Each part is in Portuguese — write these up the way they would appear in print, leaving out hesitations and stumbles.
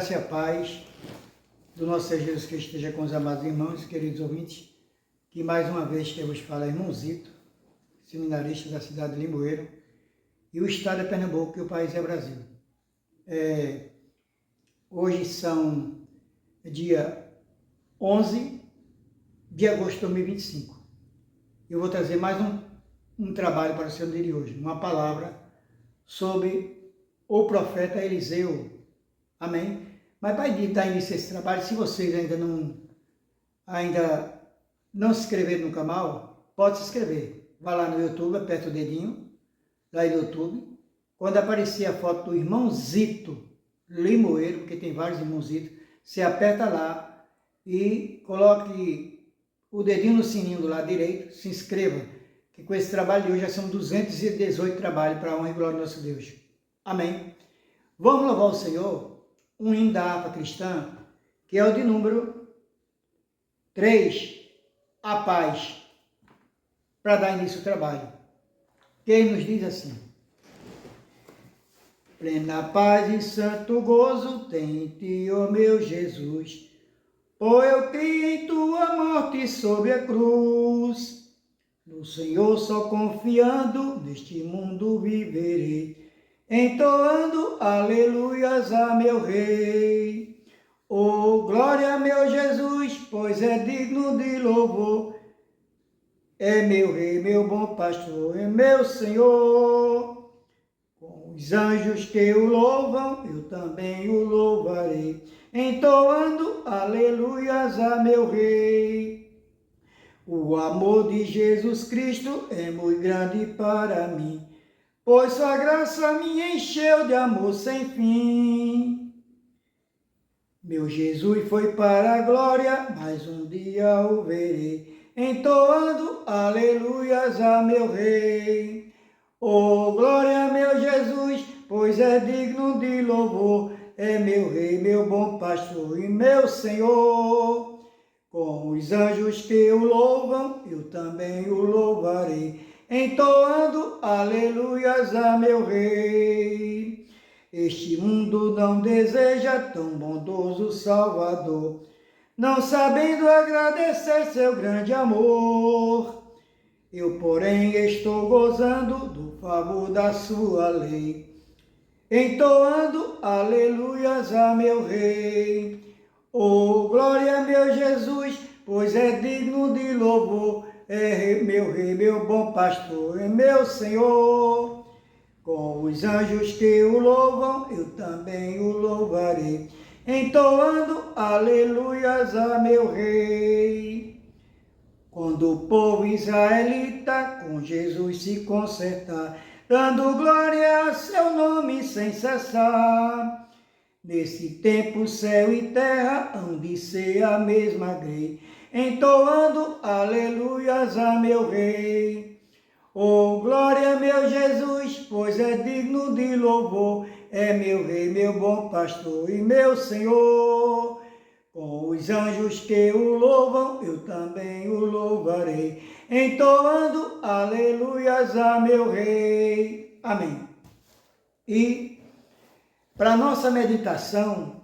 graça e a paz do nosso Senhor Jesus Cristo esteja com os amados irmãos e queridos ouvintes, que mais uma vez que eu vos falo é irmãozito, seminarista da cidade de Limoeiro, e o estado é Pernambuco e o país é Brasil. Hoje são dia 11 de agosto de 2025. Eu vou trazer mais um trabalho para o seu dia de hoje, uma palavra sobre o profeta Eliseu. Amém? Mas para dar início a esse trabalho, se vocês ainda não se inscreveram no canal, pode se inscrever. Vá lá no YouTube, aperta o dedinho, lá no YouTube. Quando aparecer a foto do irmãozito Limoeiro, porque tem vários irmãozitos, você aperta lá e coloque o dedinho no sininho do lado direito, se inscreva, que com esse trabalho de hoje já são 218 trabalhos para a honra e glória do nosso Deus. Amém? Vamos louvar o Senhor, um hino da harpa cristã, que é o de número 3, a paz, para dar início ao trabalho. Que ele nos diz assim: plena paz e santo gozo tem em ti, ó meu Jesus, pois eu criei em tua morte sob a cruz. No Senhor só confiando, neste mundo viverei, entoando aleluias a meu Rei. Oh, glória a meu Jesus, pois é digno de louvor, é meu Rei, meu bom pastor, é meu Senhor. Com os anjos que o louvam, eu também o louvarei, entoando aleluias a meu Rei. O amor de Jesus Cristo é muito grande para mim, pois sua graça me encheu de amor sem fim. Meu Jesus foi para a glória, mas um dia o verei, entoando aleluias a meu Rei. Oh, glória a meu Jesus, pois é digno de louvor, é meu Rei, meu bom pastor e meu Senhor. Com os anjos que o louvam, eu também o louvarei, entoando aleluias a meu Rei. Este mundo não deseja tão bondoso Salvador, não sabendo agradecer seu grande amor. Eu, porém, estou gozando do favor da sua lei, entoando aleluias a meu Rei. Oh, glória a meu Jesus, pois é digno de louvor, é meu Rei, meu bom pastor, é meu Senhor. Com os anjos que o louvam, eu também o louvarei, entoando aleluias a meu Rei. Quando o povo israelita com Jesus se consertar, dando glória a seu nome sem cessar, nesse tempo céu e terra hão de ser a mesma grei, entoando aleluias a meu Rei. Oh, glória a meu Jesus, pois é digno de louvor, é meu Rei, meu bom pastor e meu Senhor. Com os anjos que o louvam, eu também o louvarei, entoando aleluias a meu Rei. Amém. E para a nossa meditação,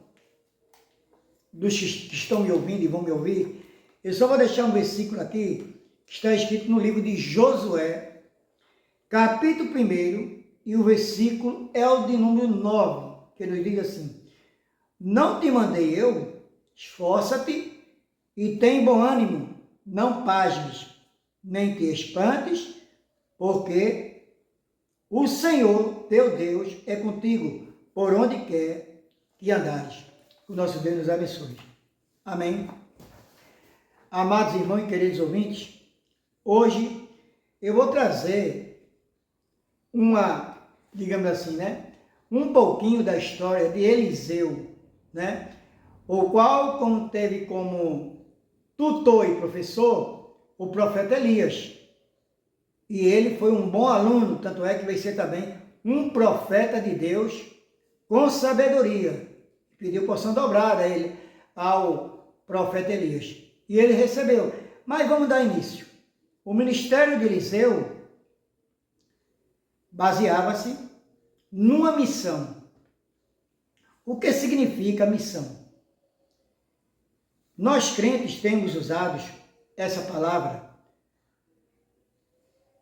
dos que estão me ouvindo e vão me ouvir, eu só vou deixar um versículo aqui, que está escrito no livro de Josué, capítulo 1, e o versículo é o de número 9, que nos diz assim: não te mandei eu? Esforça-te e tem bom ânimo, não pasmes, nem te espantes, porque o Senhor, teu Deus, é contigo, por onde quer que andares. Que o nosso Deus nos abençoe. Amém. Amados irmãos e queridos ouvintes, hoje eu vou trazer digamos assim, um pouquinho da história de Eliseu, o qual teve como tutor e professor o profeta Elias. E ele foi um bom aluno, tanto é que vai ser também um profeta de Deus com sabedoria. Pediu porção dobrada a ele, ao profeta Elias. E ele recebeu. Mas vamos dar início. O ministério de Eliseu baseava-se numa missão. O que significa missão? Nós crentes temos usado essa palavra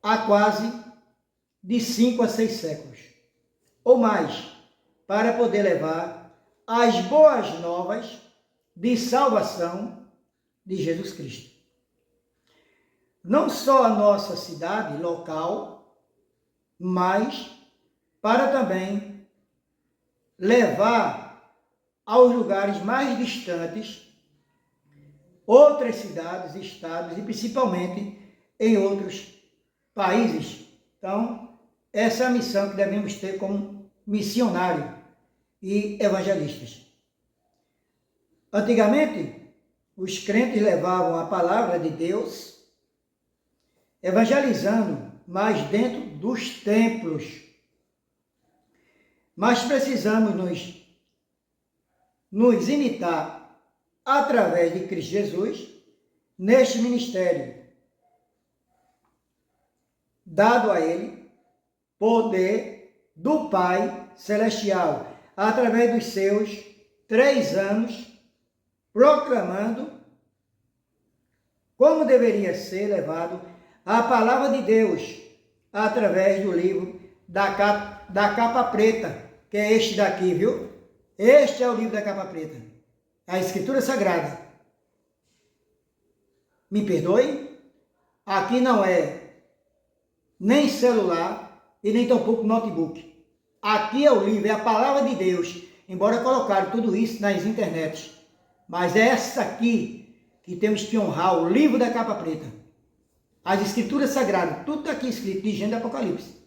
há quase de 5 a 6 séculos, ou mais, para poder levar as boas novas de salvação de Jesus Cristo. Não só a nossa cidade local, mas para também levar aos lugares mais distantes outras cidades, estados e principalmente em outros países. Então, essa é a missão que devemos ter como missionário e evangelistas. Antigamente, os crentes levavam a palavra de Deus evangelizando mais dentro dos templos. Mas precisamos nos imitar através de Cristo Jesus neste ministério, dado a Ele poder do Pai Celestial, através dos seus 3 anos, proclamando como deveria ser levado a palavra de Deus através do livro da capa preta, que é este daqui, viu? Este é o livro da capa preta, a Escritura Sagrada. Me perdoe, aqui não é nem celular e nem tampouco notebook. Aqui é o livro, é a palavra de Deus, embora colocaram tudo isso nas internets. Mas é essa aqui que temos que honrar, o livro da capa preta. As Escrituras Sagradas, tudo está aqui escrito, de Gênesis e Apocalipse.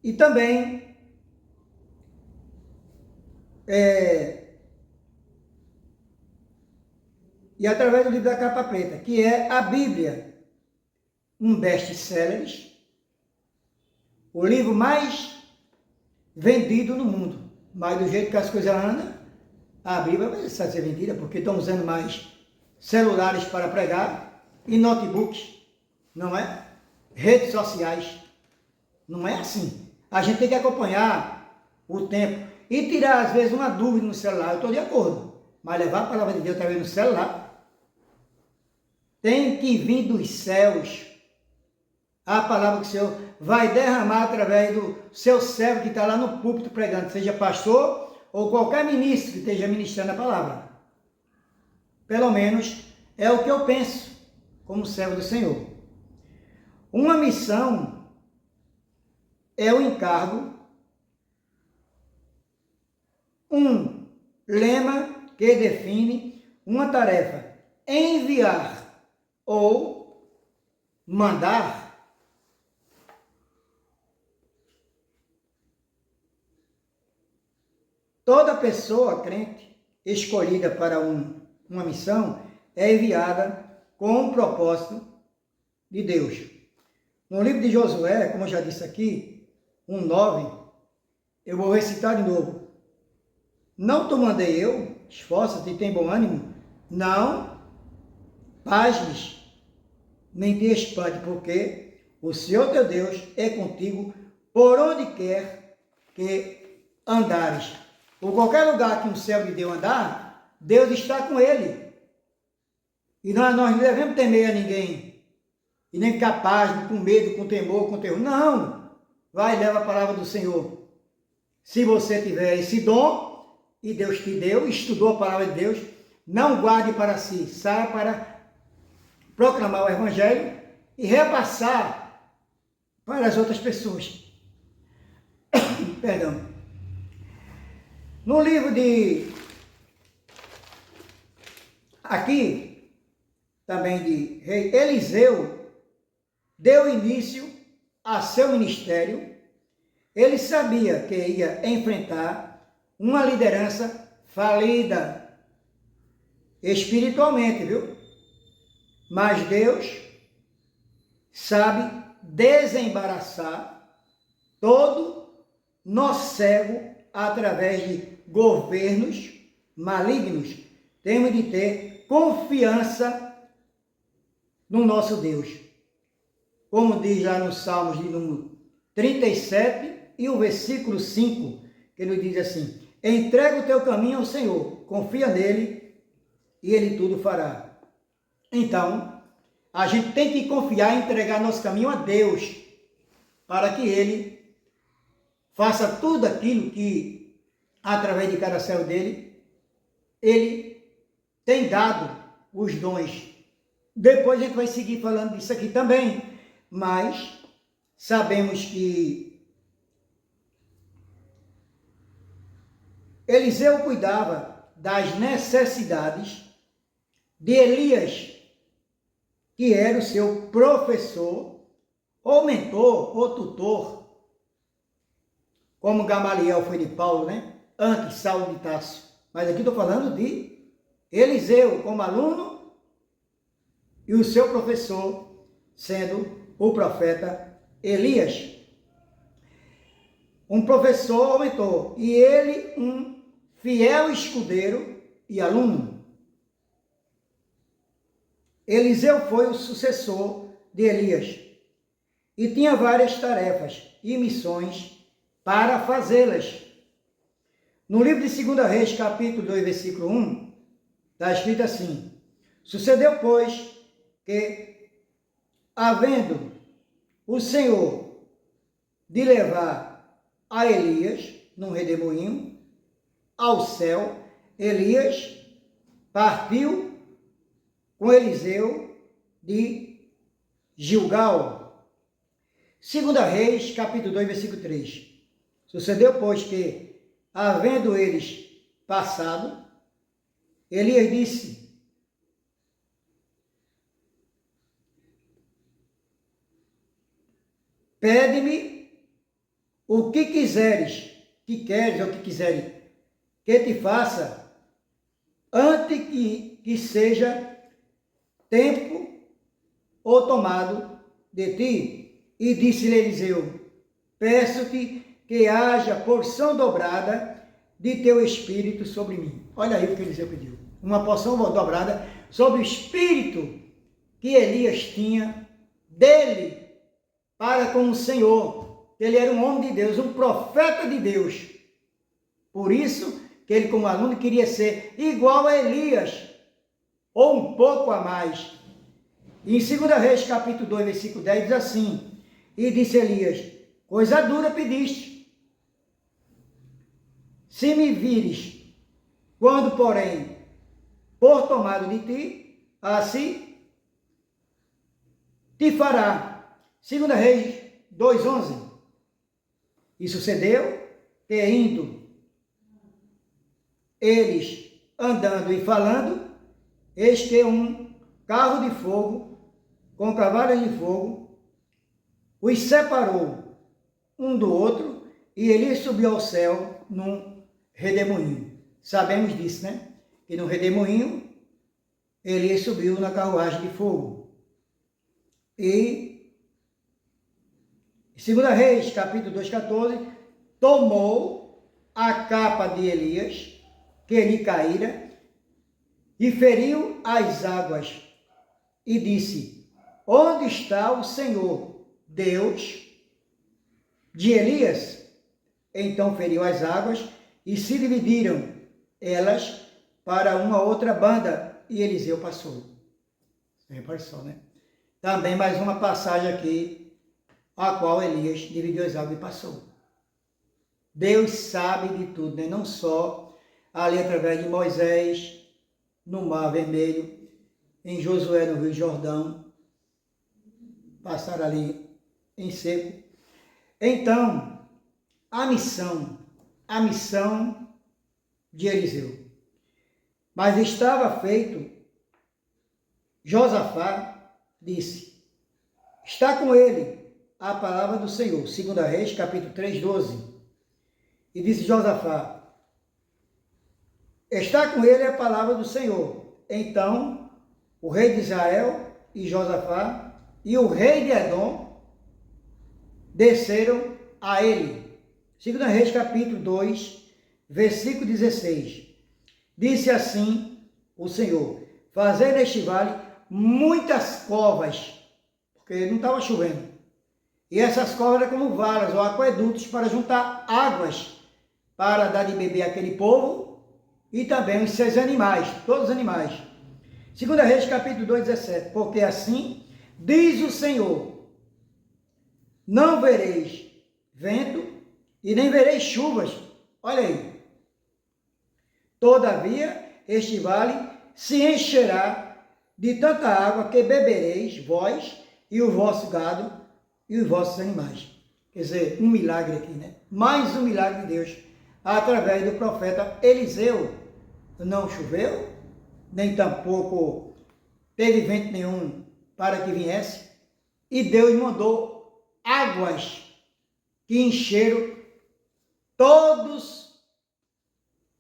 E também e através do livro da capa preta, que é a Bíblia, um best-seller, o livro mais vendido no mundo. Mas do jeito que as coisas andam, a Bíblia vai precisar ser vendida, porque estão usando mais celulares para pregar e notebooks, não é? Redes sociais. Não é assim. A gente tem que acompanhar o tempo e tirar, às vezes, uma dúvida no celular. Eu estou de acordo. Mas levar a palavra de Deus também no celular tem que vir dos céus. A palavra que o Senhor vai derramar através do seu servo que está lá no púlpito pregando, seja pastor ou qualquer ministro que esteja ministrando a palavra. Pelo menos é o que eu penso como servo do Senhor. Uma missão é o encargo, um lema que define uma tarefa, enviar ou mandar. Toda pessoa crente escolhida para uma missão é enviada com um propósito de Deus. No livro de Josué, como eu já disse aqui, 1:9, eu vou recitar de novo. Não te mandei eu, esforça-te e tem bom ânimo, não pasmes, nem te espante, porque o Senhor teu Deus é contigo por onde quer que andares. Por qualquer lugar que um servo de Deus andar, Deus está com ele. E nós não devemos temer a ninguém. E nem ficar pasmo, com medo, com temor, com terror. Não! Vai e leva a palavra do Senhor. Se você tiver esse dom, e Deus te deu, estudou a palavra de Deus, não guarde para si, saia para proclamar o Evangelho e repassar para as outras pessoas. Perdão. No livro aqui, também de rei Eliseu, deu início a seu ministério. Ele sabia que ia enfrentar uma liderança falida espiritualmente, viu? Mas Deus sabe desembaraçar todo nó cego através de governos malignos. Temos de ter confiança no nosso Deus. Como diz lá nos Salmos de número 37 e o versículo 5, que ele diz assim: entrega o teu caminho ao Senhor, confia nele e ele tudo fará. Então, a gente tem que confiar e entregar nosso caminho a Deus, para que ele faça tudo aquilo que, através de cada servo dele, ele tem dado os dons. Depois a gente vai seguir falando disso aqui também, mas sabemos que Eliseu cuidava das necessidades de Elias, que era o seu professor, ou mentor, ou tutor, como Gamaliel foi de Paulo, né? Antes Saulo de Tarso. Mas aqui estou falando de Eliseu como aluno e o seu professor sendo o profeta Elias. Um professor ou mentor, e ele um fiel escudeiro e aluno. Eliseu foi o sucessor de Elias e tinha várias tarefas e missões para fazê-las. No livro de 2 Reis, capítulo 2, versículo 1, está escrito assim: sucedeu, pois, que, havendo o Senhor de levar a Elias, num redemoinho, ao céu, Elias partiu com Eliseu de Gilgal. 2 Reis, capítulo 2, versículo 3. Sucedeu, pois, que, havendo eles passado, Elias disse: pede-me o que quiseres, que queres ou que quiseres que te faça, antes que seja tempo ou tomado de ti. E disse-lhe Eliseu: peço-te que haja porção dobrada de teu espírito sobre mim. Olha aí o que Eliseu pediu. Uma porção dobrada sobre o espírito que Elias tinha dele para com o Senhor. Ele era um homem de Deus, um profeta de Deus. Por isso que ele, como aluno, queria ser igual a Elias, ou um pouco a mais. E em 2 Reis, capítulo 2, versículo 10, diz assim: e disse Elias: coisa dura pediste. Se me vires, quando, porém, for tomado de ti, assim te fará. 2 Reis 2:11. E sucedeu que, indo eles andando e falando, eis que um carro de fogo, com cavalos de fogo, os separou um do outro, e Elias subiu ao céu num redemoinho. Sabemos disso, né? Que no redemoinho, Elias subiu na carruagem de fogo. E 2 Reis, capítulo 2:14, tomou a capa de Elias, que lhe caíra, e feriu as águas, e disse: onde está o Senhor, Deus de Elias? Então feriu as águas, e se dividiram elas para uma outra banda, e Eliseu passou. Repare só, né? Também mais uma passagem aqui, a qual Elias dividiu as águas e passou. Deus sabe de tudo, né? Não só ali através de Moisés, no Mar Vermelho, em Josué, no Rio Jordão, passaram ali em seco. Então, a missão de Eliseu. Mas estava feito, Josafá disse: está com ele a palavra do Senhor. 2 Reis, capítulo 3:12. E disse Josafá: está com ele a palavra do Senhor. Então, o rei de Israel e Josafá e o rei de Edom desceram a ele. 2 Reis, capítulo 2, versículo 16. Disse assim o Senhor: fazei neste vale muitas covas, porque não estava chovendo, E essas covas eram como varas ou aquedutos para juntar águas para dar de beber àquele povo e também os seus animais, todos os animais. 2 Reis, capítulo 2, 17. Porque assim diz o Senhor: não vereis vento e nem vereis chuvas. Olha aí. Todavia, este vale se encherá de tanta água que bebereis vós e o vosso gado e os vossos animais. Quer dizer, um milagre aqui, né? Mais um milagre de Deus, através do profeta Eliseu. Não choveu, nem tampouco teve vento nenhum para que viesse, e Deus mandou águas que encheram todas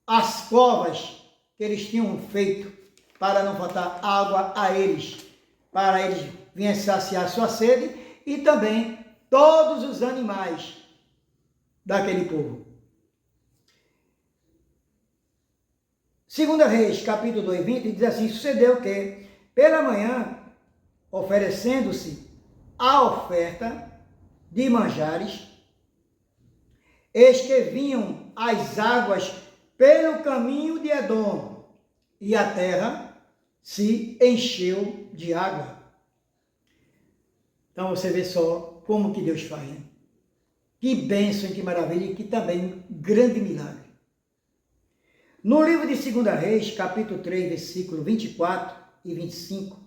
as covas que eles tinham feito para não faltar água a eles, para eles virem saciar sua sede e também todos os animais daquele povo. 2 Reis, capítulo 2, 20, diz assim: sucedeu que, pela manhã, oferecendo-se a oferta de manjares, eis que vinham as águas pelo caminho de Edom, e a terra se encheu de água. Então você vê só como que Deus faz, né? Que bênção, que maravilha, e que também grande milagre. No livro de 2 Reis, capítulo 3, versículo 24 e 25,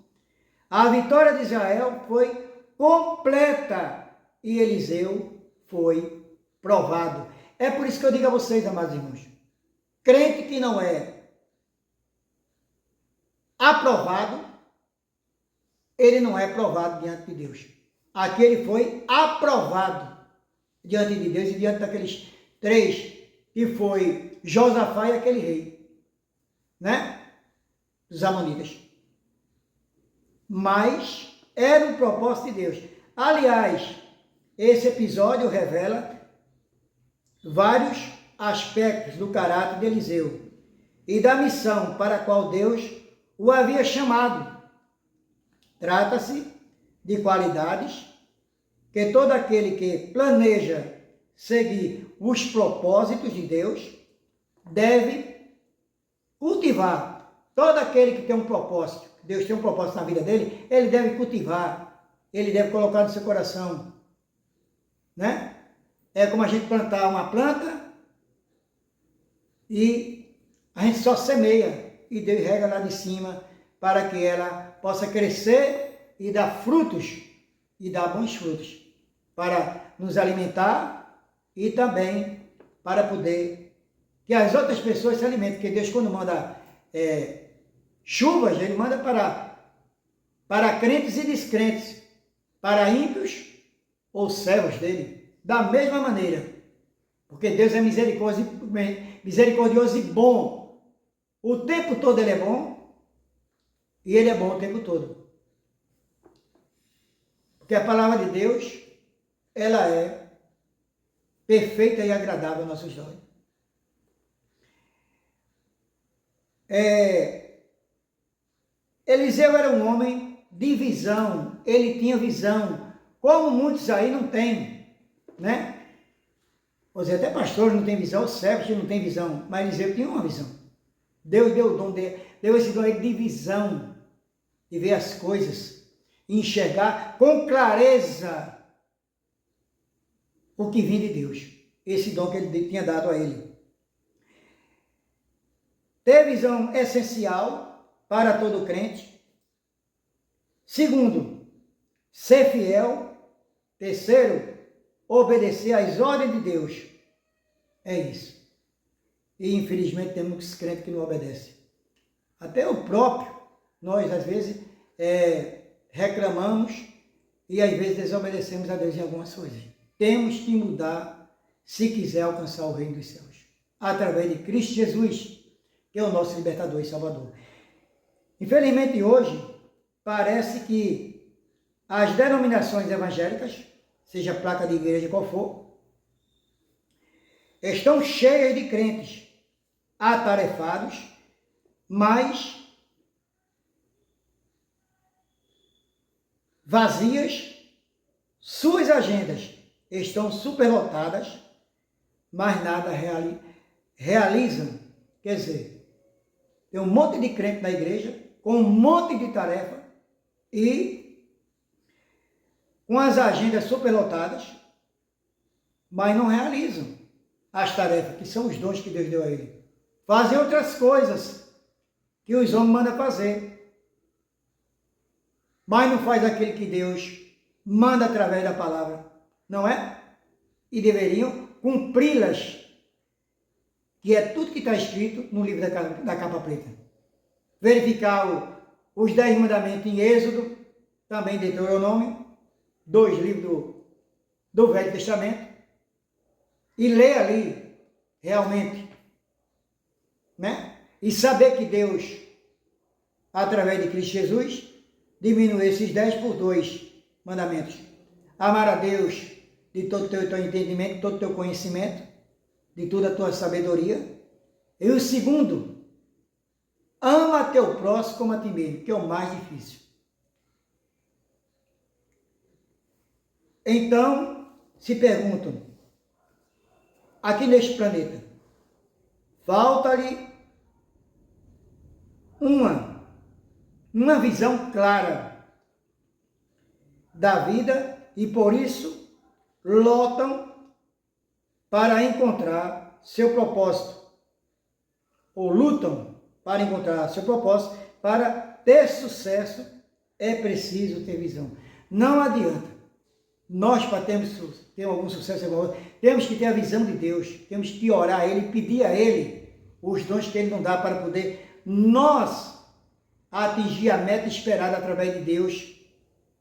a vitória de Israel foi completa e Eliseu foi provado. É por isso que eu digo a vocês, amados irmãos, crente que não é aprovado, ele não é provado diante de Deus. Aqui ele foi aprovado diante de Deus e diante daqueles três, que foi Josafá e aquele rei, né? Dos amonitas. Mas era um propósito de Deus. Aliás, esse episódio revela vários aspectos do caráter de Eliseu e da missão para a qual Deus o havia chamado. Trata-se de qualidades que todo aquele que planeja seguir os propósitos de Deus deve cultivar. Todo aquele que tem um propósito, Deus tem um propósito na vida dele, ele deve cultivar, ele deve colocar no seu coração, né? É como a gente plantar uma planta e a gente só semeia e Deus rega lá de cima para que ela possa crescer e dar frutos, e dar bons frutos, para nos alimentar e também para poder que as outras pessoas se alimentem, porque Deus, quando manda chuvas, ele manda para crentes e descrentes, para ímpios ou servos dele, da mesma maneira, porque Deus é misericordioso e bom. O tempo todo ele é bom e ele é bom o tempo todo. Porque a palavra de Deus, ela é perfeita e agradável aos nossos olhos. Eliseu era um homem de visão, ele tinha visão, como muitos aí não têm, né? Ou seja, até pastores não têm visão, servos não têm visão, mas Eliseu tinha uma visão. Deus deu o dom dele, deu esse dom de visão, de ver as coisas, e enxergar com clareza o que vinha de Deus. Esse dom que ele tinha dado a ele. Ter visão essencial para todo crente. Segundo, ser fiel. Terceiro, obedecer às ordens de Deus. É isso. E infelizmente temos muitos crentes que não obedecem. Até o próprio, nós às vezes reclamamos e às vezes desobedecemos a Deus em algumas coisas. Temos que mudar se quiser alcançar o reino dos céus. Através de Cristo Jesus, que é o nosso libertador e salvador. Infelizmente hoje, parece que as denominações evangélicas, seja placa de igreja qual for, estão cheias de crentes atarefados, mas vazias Suas agendas estão superlotadas, mas nada realizam. Quer dizer, tem um monte de crente na igreja, com um monte de tarefa e com as agendas superlotadas, mas não realizam as tarefas, que são os dons que Deus deu a ele. Fazem outras coisas que os homens mandam fazer, mas não faz aquilo que Deus manda através da palavra, não é? E deveriam cumpri-las, que é tudo que está escrito no livro da capa preta. Verificar os 10 mandamentos em Êxodo, também em Deuteronômio, 2 livros do Velho Testamento, e ler ali, realmente, né? E saber que Deus, através de Cristo Jesus, diminuiu esses 10 por 2 mandamentos. Amar a Deus de todo o teu entendimento, todo o teu conhecimento, de toda a tua sabedoria. E o segundo, ama teu próximo como a ti mesmo, que é o mais difícil. Então, se perguntam, aqui neste planeta, falta-lhe uma visão clara da vida e por isso lotam para encontrar seu propósito, ou lutam para encontrar seu propósito. Para ter sucesso é preciso ter visão. Não adianta. Nós, para ter algum sucesso, temos que ter a visão de Deus, temos que orar a Ele, pedir a Ele os dons que Ele nos dá para poder nós atingir a meta esperada através de Deus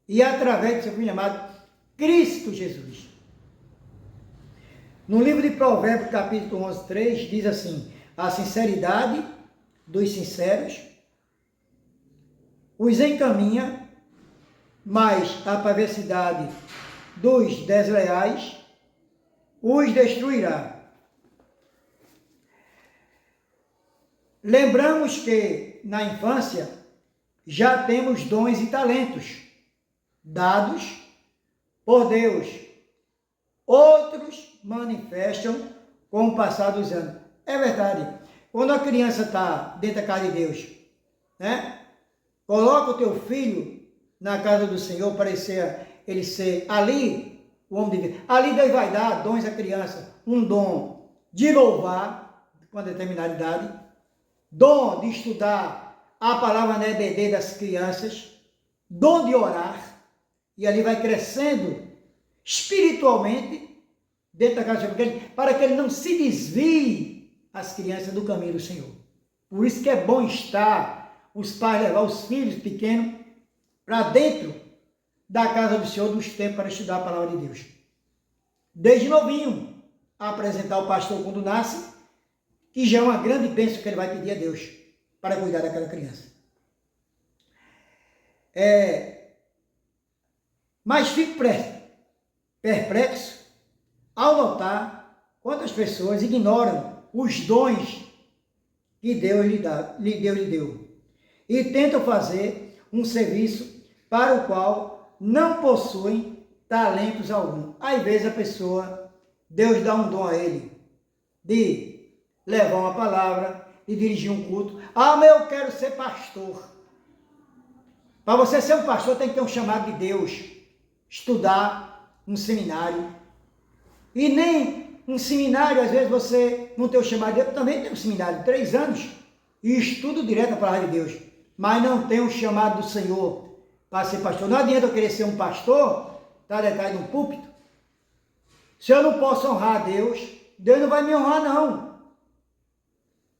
e através do seu Filho amado, Cristo Jesus. No livro de Provérbios, capítulo 11, 3, diz assim: a sinceridade dos sinceros os encaminha, mas a perversidade dos desleais os destruirá. Lembramos que na infância já temos dons e talentos dados por Deus. Outros manifestam com o passar dos anos. É verdade. Quando a criança está dentro da casa de Deus, né? Coloca o teu filho na casa do Senhor para ele ser ali o homem de Deus. Ali Deus vai dar dons à criança. Um dom de louvar com determinada idade, dom de estudar a palavra na EBD das crianças, dom de orar, e ali vai crescendo espiritualmente dentro da casa de Deus, para que ele não se desvie as crianças do caminho do Senhor. Por isso que é bom estar, os pais levar os filhos pequenos para dentro da casa do Senhor dos tempos para estudar a palavra de Deus. Desde novinho, apresentar o pastor quando nasce, que já é uma grande bênção que ele vai pedir a Deus para cuidar daquela criança. Mas fico perplexo ao notar quantas pessoas ignoram os dons que Deus lhe deu e tentam fazer um serviço para o qual não possuem talentos algum. Às vezes a pessoa, Deus dá um dom a ele de levar uma palavra, de dirigir um culto. Ah, mas eu quero ser pastor. Para você ser um pastor tem que ter um chamado de Deus, estudar um seminário. E nem um seminário, às vezes você não tem o chamado de Deus. Eu também tenho um seminário de 3 anos e estudo direto a palavra de Deus, mas não tenho o chamado do Senhor para ser pastor. Não adianta eu querer ser um pastor, estar atrás de um púlpito. Se eu não posso honrar a Deus, Deus não vai me honrar, não.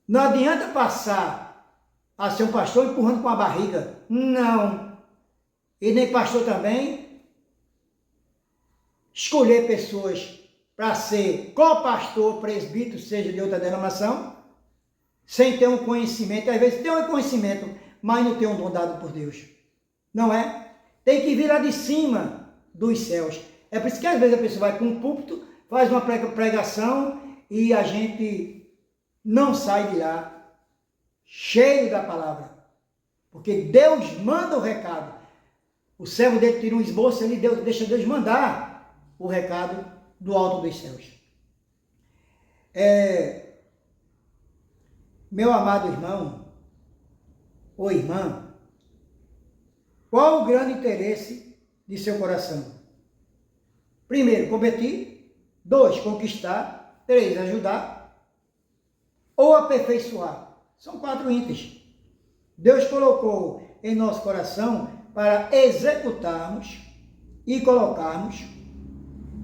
Não adianta passar a ser um pastor empurrando com a barriga. Não. E nem pastor também escolher pessoas para ser co-pastor, presbítero, seja de outra denominação, sem ter um conhecimento. Às vezes tem um conhecimento, mas não tem um dom dado por Deus. Não é? Tem que vir lá de cima dos céus. É por isso que às vezes a pessoa vai para um púlpito, faz uma pregação e a gente não sai de lá cheio da palavra. Porque Deus manda o recado. O servo dele tira um esboço, ele deixa Deus mandar o recado do alto dos céus. Meu amado irmão ou irmã, qual o grande interesse de seu coração? Primeiro, competir. 2, conquistar. 3, ajudar. Ou aperfeiçoar. São 4 itens. Deus colocou em nosso coração para executarmos e colocarmos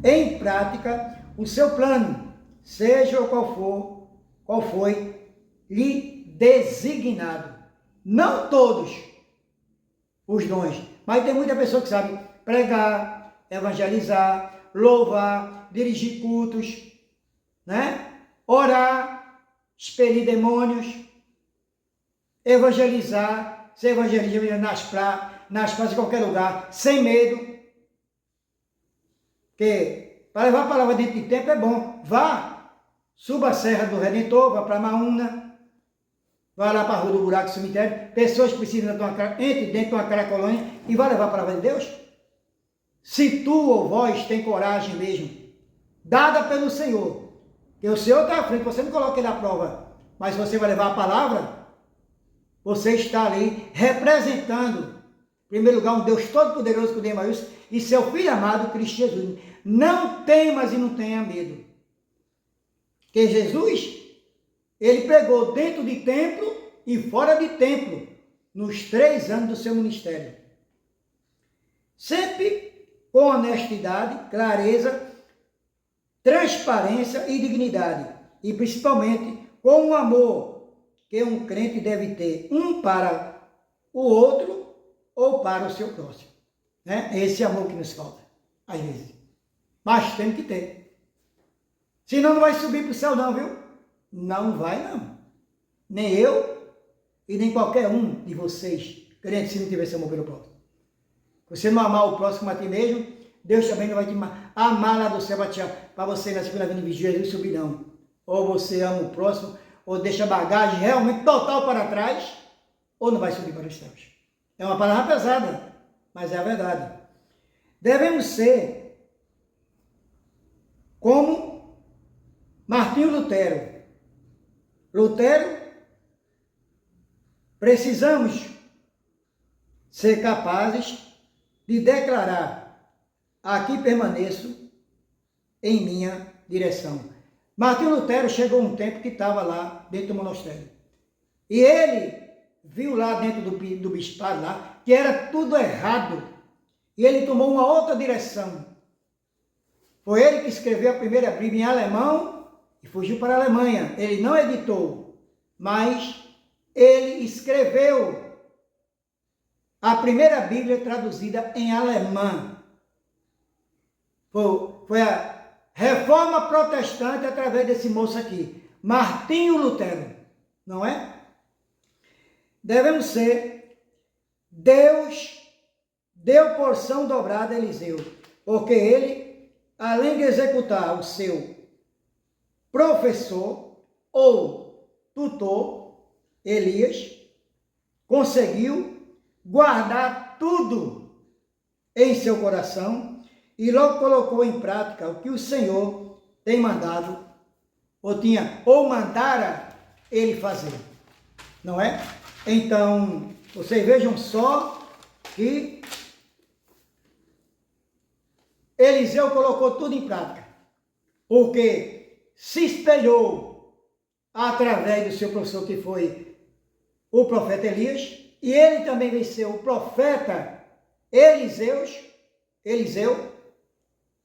em prática o seu plano, seja qual foi lhe designado. Não todos os dons, mas tem muita pessoa que sabe pregar, evangelizar, louvar, dirigir cultos, né? Orar, expelir demônios, evangelizar, ser evangelista nas praças de qualquer lugar, sem medo. Porque para levar a palavra dentro de tempo é bom. Vá, suba a Serra do Redentor, vá para Maúna, vá lá para a Rua do Buraco, cemitério. Pessoas precisam entre dentro de uma caracolânea e vá levar a palavra de Deus. Se tu ou vós tem coragem mesmo, dada pelo Senhor, que o Senhor está à frente, você não coloca ele à prova, mas você vai levar a palavra, você está ali representando, em primeiro lugar, um Deus Todo-Poderoso, com D maiúsculo, e seu Filho amado, Cristo Jesus. Não temas e não tenha medo. Porque Jesus, ele pregou dentro de templo e fora de templo, nos 3 anos do seu ministério. Sempre com honestidade, clareza, transparência e dignidade. E principalmente com o amor que um crente deve ter, um para o outro ou para o seu próximo. Né? Esse amor que nos falta, às vezes. Mas tem que ter. Senão não vai subir para o céu não, viu? Não vai não. Nem eu e nem qualquer um de vocês, crente, se não tiver esse amor pelo próximo. Você não amar o próximo a ti mesmo, Deus também não vai te amar lá do céu para você na segunda vinda de Jesus subir não. Ou você ama o próximo, ou deixa a bagagem realmente total para trás, ou não vai subir para os céus. É uma palavra pesada, mas é a verdade. Devemos ser como Martinho Lutero. Lutero, precisamos ser capazes de declarar: aqui permaneço em minha direção. Martinho Lutero chegou um tempo que estava lá dentro do monastério. E ele viu lá dentro do bispado lá que era tudo errado. E ele tomou uma outra direção. Foi ele que escreveu a primeira Bíblia em alemão e fugiu para a Alemanha. Ele não editou, mas ele escreveu a primeira Bíblia traduzida em alemão. Foi a Reforma Protestante através desse moço aqui, Martinho Lutero, não é? Devemos ser, Deus deu porção dobrada a Eliseu, porque ele, além de executar o seu professor ou tutor, Elias, conseguiu guardar tudo em seu coração e logo colocou em prática o que o Senhor tem mandado, ou mandara ele fazer, não é? Então, vocês vejam só que Eliseu colocou tudo em prática, porque se espelhou através do seu professor, que foi o profeta Elias, e ele também venceu o profeta Eliseu,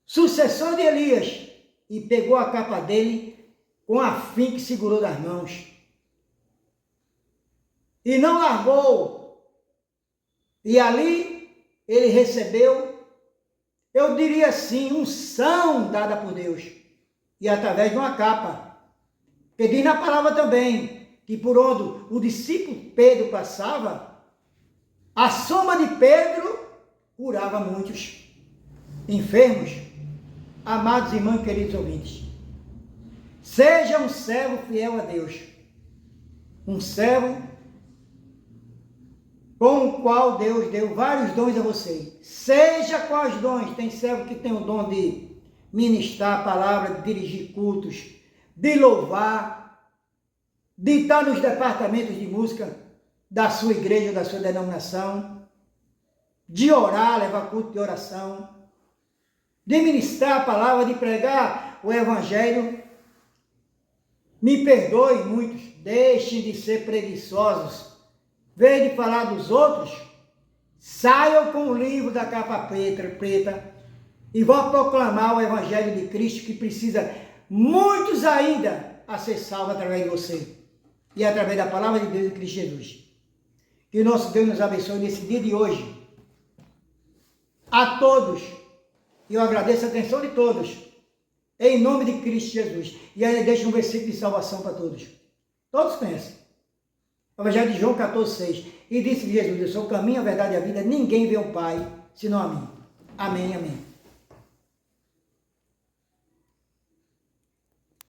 sucessor de Elias, e pegou a capa dele com a fim que segurou das mãos. E não largou. E ali ele recebeu, eu diria assim, unção dada por Deus. E através de uma capa. Porque diz na palavra também, que por onde o discípulo Pedro passava, a sombra de Pedro curava muitos enfermos. Amados irmãos e queridos ouvintes, seja um servo fiel a Deus, um servo com o qual Deus deu vários dons a vocês. Seja quais dons, tem servo que tem o dom de ministrar a palavra, de dirigir cultos, de louvar, de estar nos departamentos de música da sua igreja, da sua denominação, de orar, levar culto de oração, de ministrar a palavra, de pregar o evangelho. Me perdoem muitos, deixem de ser preguiçosos. Em vez de falar dos outros, saiam com o livro da capa preta e vão proclamar o evangelho de Cristo, que precisa muitos ainda a ser salvos através de você e através da palavra de Deus em Cristo Jesus. Que o nosso Deus nos abençoe nesse dia de hoje. A todos, e eu agradeço a atenção de todos, em nome de Cristo Jesus. E aí deixa um versículo de salvação para todos. Todos conhecem. O Evangelho de João 14,6. E disse Jesus: eu sou o caminho, a verdade e a vida. Ninguém vê o Pai, senão a mim. Amém, amém.